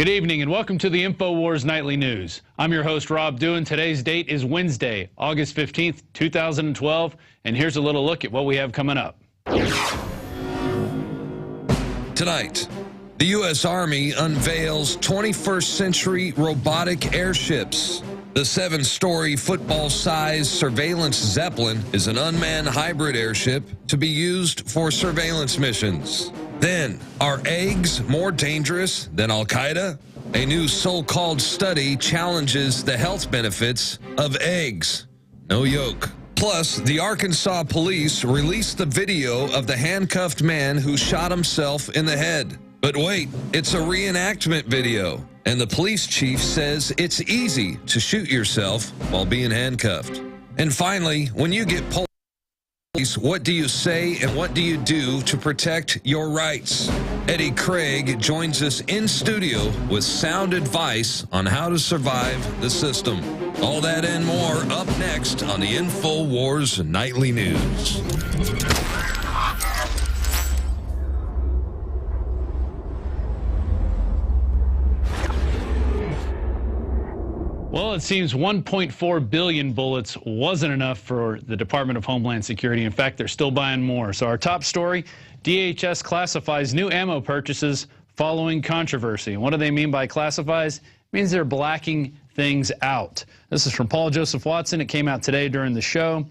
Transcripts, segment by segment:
Good evening and welcome to the INFOWARS Nightly News. I'm your host, Rob Dewan. Today's date is Wednesday, August 15th, 2012, and here's a little look at what we have coming up. Tonight, the U.S. Army unveils 21st century robotic airships. The 7-story football-sized surveillance Zeppelin is an unmanned hybrid airship to be used for surveillance missions. Then, are eggs more dangerous than Al-Qaeda? A new so-called study challenges the health benefits of eggs. No yolk. Plus, the Arkansas police released the video of the handcuffed man who shot himself in the head. But wait, it's a reenactment video, and the police chief says it's easy to shoot yourself while being handcuffed. And finally, when you get pulled, what do you say and what do you do to protect your rights? Eddie Craig joins us in studio with sound advice on how to survive the system. All that and more up next on the INFOWARS Nightly News. Well, it seems 1.4 billion bullets wasn't enough for the Department of Homeland Security. In fact, they're still buying more. So our top story, DHS classifies new ammo purchases following controversy. And what do they mean by classifies? It means they're blacking things out. This is from Paul Joseph Watson. It came out today during the show.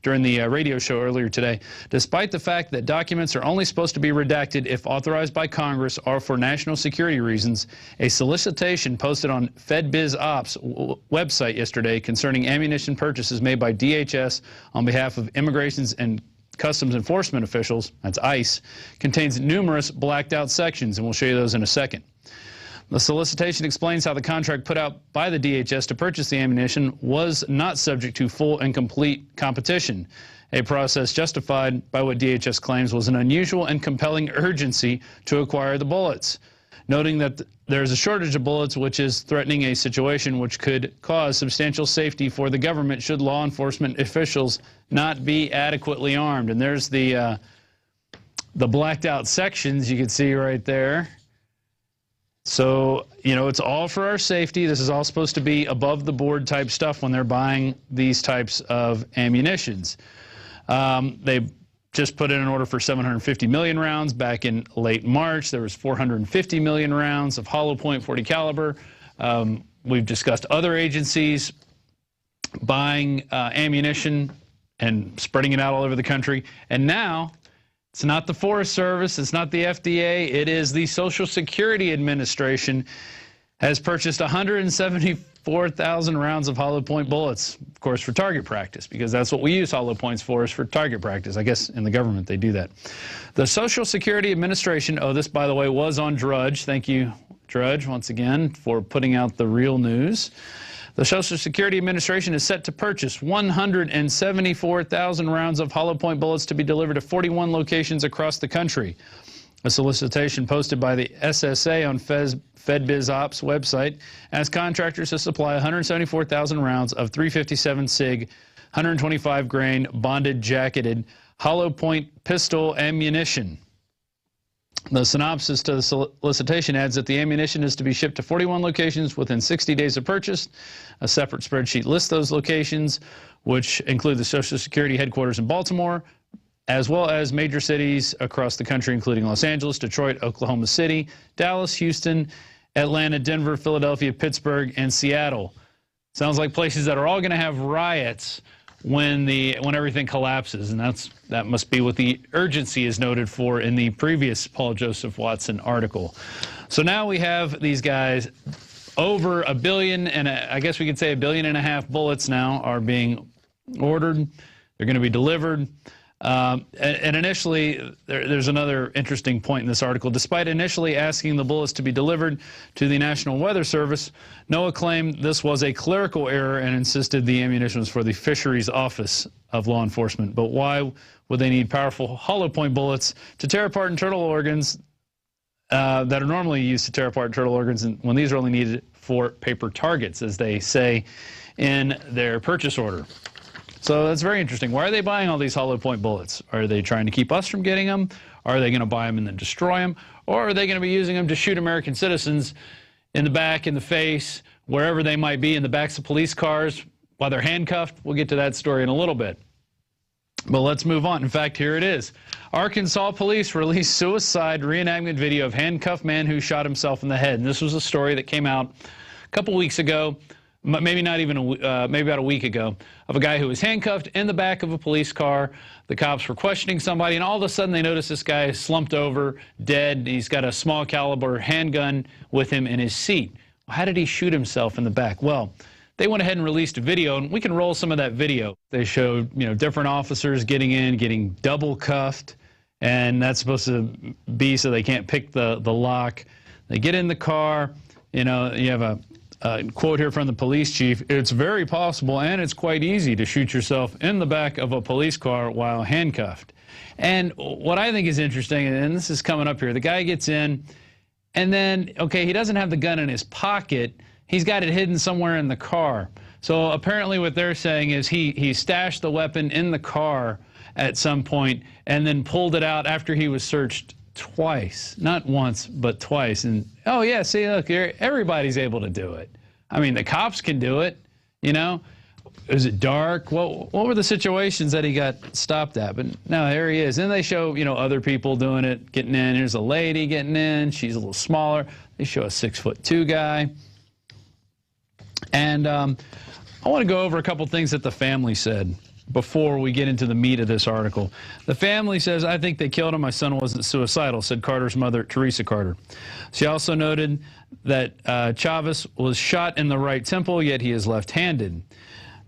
During the radio show earlier today. Despite the fact that documents are only supposed to be redacted if authorized by Congress or for national security reasons, a solicitation posted on FedBizOp's website yesterday concerning ammunition purchases made by DHS on behalf of Immigrations and Customs Enforcement officials, that's ICE, contains numerous blacked out sections, and we'll show you those in a second. The solicitation explains how the contract put out by the DHS to purchase the ammunition was not subject to full and complete competition, a process justified by what DHS claims was an unusual and compelling urgency to acquire the bullets, noting that there is a shortage of bullets which is threatening a situation which could cause substantial safety for the government should law enforcement officials not be adequately armed. And there's the blacked out sections you can see right there. So, you know, it's all for our safety. This is all supposed to be above the board type stuff when they're buying these types of ammunitions. They just put in an order for 750 million rounds back in late March. There was 450 million rounds of hollow point .40 caliber. We've discussed other agencies buying ammunition and spreading it out all over the country. And now it's not the Forest Service, it's not the FDA, it is the Social Security Administration has purchased 174,000 rounds of hollow point bullets, of course, for target practice, because that's what we use hollow points for, is for target practice. I guess in the government they do that. The Social Security Administration, oh, this, by the way, was on Drudge. Thank you, Drudge, once again, for putting out the real news. The Social Security Administration is set to purchase 174,000 rounds of hollow point bullets to be delivered to 41 locations across the country. A solicitation posted by the SSA on FedBizOp's website asks contractors to supply 174,000 rounds of 357 SIG, 125 grain bonded jacketed hollow point pistol ammunition. The synopsis to the solicitation adds that the ammunition is to be shipped to 41 locations within 60 days of purchase. A separate spreadsheet lists those locations, which include the Social Security headquarters in Baltimore, as well as major cities across the country, including Los Angeles, Detroit, Oklahoma City, Dallas, Houston, Atlanta, Denver, Philadelphia, Pittsburgh, and Seattle. Sounds like places that are all going to have riots when everything collapses, and that must be what the urgency is noted for in the previous Paul Joseph Watson article. So now we have these guys, over a billion, and I guess we could say 1.5 billion bullets now are being ordered. They're going to be delivered. And initially, there's another interesting point in this article. Despite initially asking the bullets to be delivered to the National Weather Service, NOAA claimed this was a clerical error and insisted the ammunition was for the Fisheries Office of Law Enforcement. But why would they need powerful hollow point bullets to tear apart internal organs that are normally used to tear apart turtle organs, and when these are only needed for paper targets, as they say in their purchase order? So that's very interesting. Why are they buying all these hollow point bullets? Are they trying to keep us from getting them? Are they going to buy them and then destroy them? Or are they going to be using them to shoot American citizens in the back, in the face, wherever they might be, in the backs of police cars while they're handcuffed. We'll get to that story in a little bit. But let's move on. In fact, here it is. Arkansas police released suicide reenactment video of handcuffed man who shot himself in the head. And this was a story that came out a couple weeks ago, maybe not even, maybe about a week ago, of a guy who was handcuffed in the back of a police car. The cops were questioning somebody, and all of a sudden they noticed this guy is slumped over, dead. He's got a small caliber handgun with him in his seat. How did he shoot himself in the back? Well, they went ahead and released a video, and we can roll some of that video. They showed, different officers getting in, getting double cuffed, and that's supposed to be so they can't pick the lock. They get in the car. You have a quote here from the police chief. It's very possible, and it's quite easy to shoot yourself in the back of a police car while handcuffed. And what I think is interesting, and this is coming up here, the guy gets in, and then, okay, he doesn't have the gun in his pocket. He's got it hidden somewhere in the car. So apparently what they're saying is he stashed the weapon in the car at some point and then pulled it out after he was searched twice. Not once, but twice. And, oh, yeah, see, look, everybody's able to do it. I mean, the cops can do it, Is it dark? What were the situations that he got stopped at? But no, there he is. Then they show, other people doing it, getting in. Here's a lady getting in. She's a little smaller. They show a 6'2" guy. And I want to go over a couple things that the family said before we get into the meat of this article. The family says, I think they killed him. My son wasn't suicidal, said Carter's mother, Teresa Carter. She also noted that Chavez was shot in the right temple, yet he is left-handed.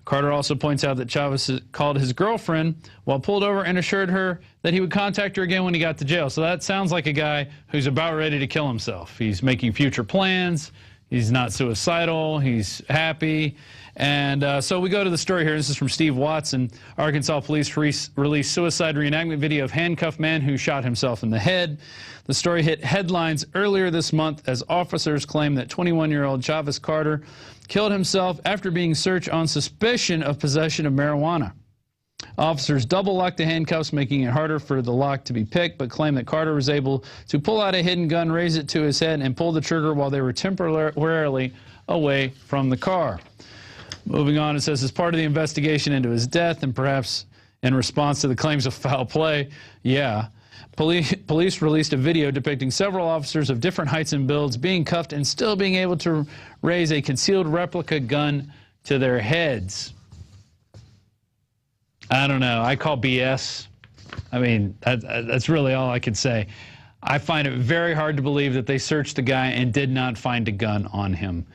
Carter also points out that Chavez called his girlfriend while pulled over and assured her that he would contact her again when he got to jail. So that sounds like a guy who's about ready to kill himself. He's making future plans. He's not suicidal. He's happy. And so we go to the story here. This is from Steve Watson. Arkansas police released suicide reenactment video of handcuffed man who shot himself in the head. The story hit headlines earlier this month as officers claim that 21-year-old Chavez Carter killed himself after being searched on suspicion of possession of marijuana. Officers double-locked the handcuffs, making it harder for the lock to be picked, but claim that Carter was able to pull out a hidden gun, raise it to his head, and pull the trigger while they were temporarily away from the car. Moving on, it says, as part of the investigation into his death and perhaps in response to the claims of foul play, police released a video depicting several officers of different heights and builds being cuffed and still being able to raise a concealed replica gun to their heads. I don't know. I call BS. I mean, that's really all I can say. I find it very hard to believe that they searched the guy and did not find a gun on him.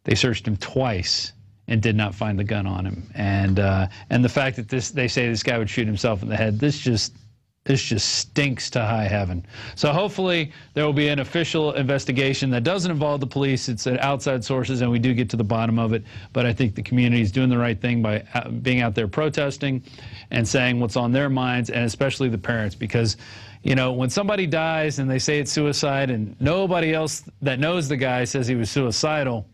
They searched him twice and did not find the gun on him. And the fact that they say this guy would shoot himself in the head, this just stinks to high heaven. So hopefully there will be an official investigation that doesn't involve the police. It's outside sources, and we do get to the bottom of it. But I think the community is doing the right thing by being out there protesting and saying what's on their minds, and especially the parents, because when somebody dies and they say it's suicide and nobody else that knows the guy says he was suicidal,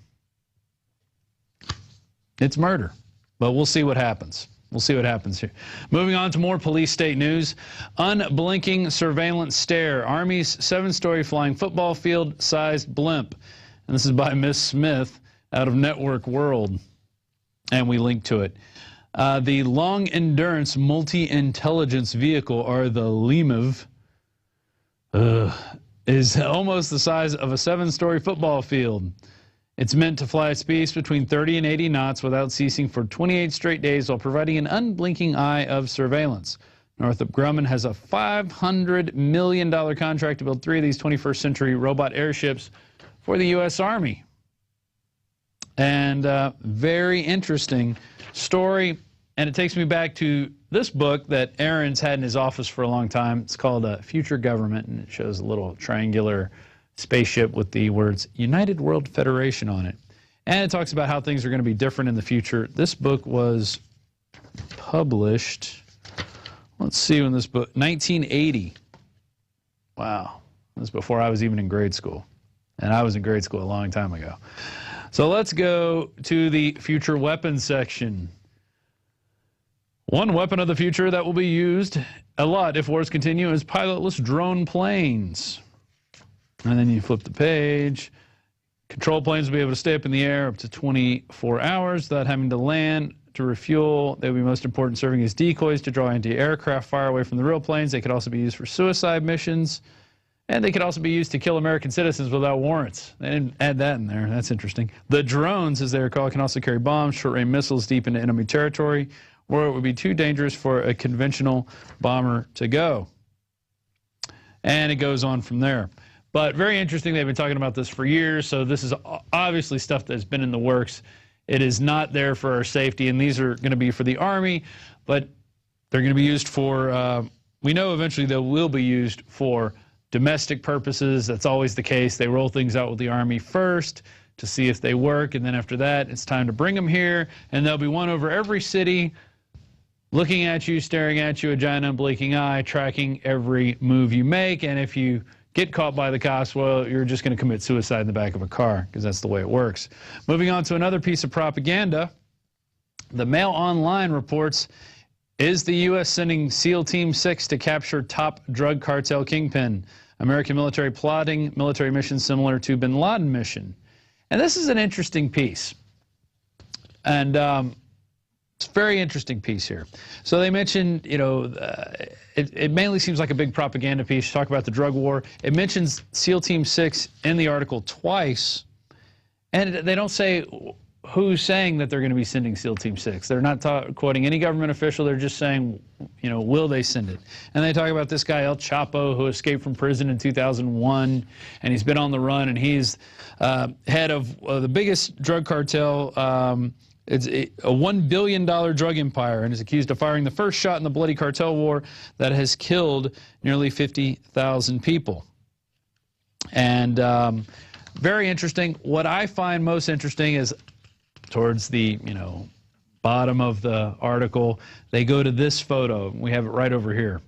it's murder. But we'll see what happens. We'll see what happens here. Moving on to more police state news. Unblinking surveillance stare. Army's 7-story flying football field-sized blimp. And this is by Miss Smith out of Network World. And we link to it. The Long Endurance Multi-Intelligence Vehicle, or the LEMIV, is almost the size of a 7-story football field. It's meant to fly at speeds between 30 and 80 knots without ceasing for 28 straight days while providing an unblinking eye of surveillance. Northrop Grumman has a $500 million contract to build 3 of these 21st century robot airships for the U.S. Army. And very interesting story. And it takes me back to this book that Aaron's had in his office for a long time. It's called Future Government, and it shows a little triangular spaceship with the words United World Federation on it. And it talks about how things are going to be different in the future. This book was published, let's see when this book, 1980. Wow. This was before I was even in grade school. And I was in grade school a long time ago. So let's go to the future weapons section. One weapon of the future that will be used a lot if wars continue is pilotless drone planes. And then you flip the page, Control planes will be able to stay up in the air up to 24 hours without having to land to refuel. They will be most important serving as decoys to draw anti-aircraft fire away from the real planes. They could also be used for suicide missions. And they could also be used to kill American citizens without warrants. They didn't add that in there. That's interesting. The drones, as they are called, can also carry bombs, short-range missiles deep into enemy territory, where it would be too dangerous for a conventional bomber to go. And it goes on from there. But very interesting. They've been talking about this for years, so this is obviously stuff that's been in the works. It is not there for our safety, and these are going to be for the Army, but they're going to be used for, we know eventually they will be used for domestic purposes. That's always the case. They roll things out with the Army first to see if they work, and then after that, it's time to bring them here, and there'll be one over every city looking at you, staring at you, a giant unblinking eye, tracking every move you make, and if you get caught by the cops, well, you're just going to commit suicide in the back of a car, because that's the way it works. Moving on to another piece of propaganda, the Mail Online reports, is the U.S. sending SEAL Team 6 to capture top drug cartel kingpin? American military plotting military mission similar to bin Laden mission. And this is an interesting piece. And it's a very interesting piece here. So they mentioned, you know, it mainly seems like a big propaganda piece. Talk about the drug war. It mentions SEAL Team 6 in the article twice. And they don't say who's saying that they're going to be sending SEAL Team 6. They're not quoting any government official. They're just saying, you know, will they send it? And they talk about this guy, El Chapo, who escaped from prison in 2001, and he's been on the run, and he's head of the biggest drug cartel. It's a $1 billion drug empire, and is accused of firing the first shot in the bloody cartel war that has killed nearly 50,000 people. And very interesting. What I find most interesting is towards the, you know, bottom of the article, they go to this photo. We have it right over here.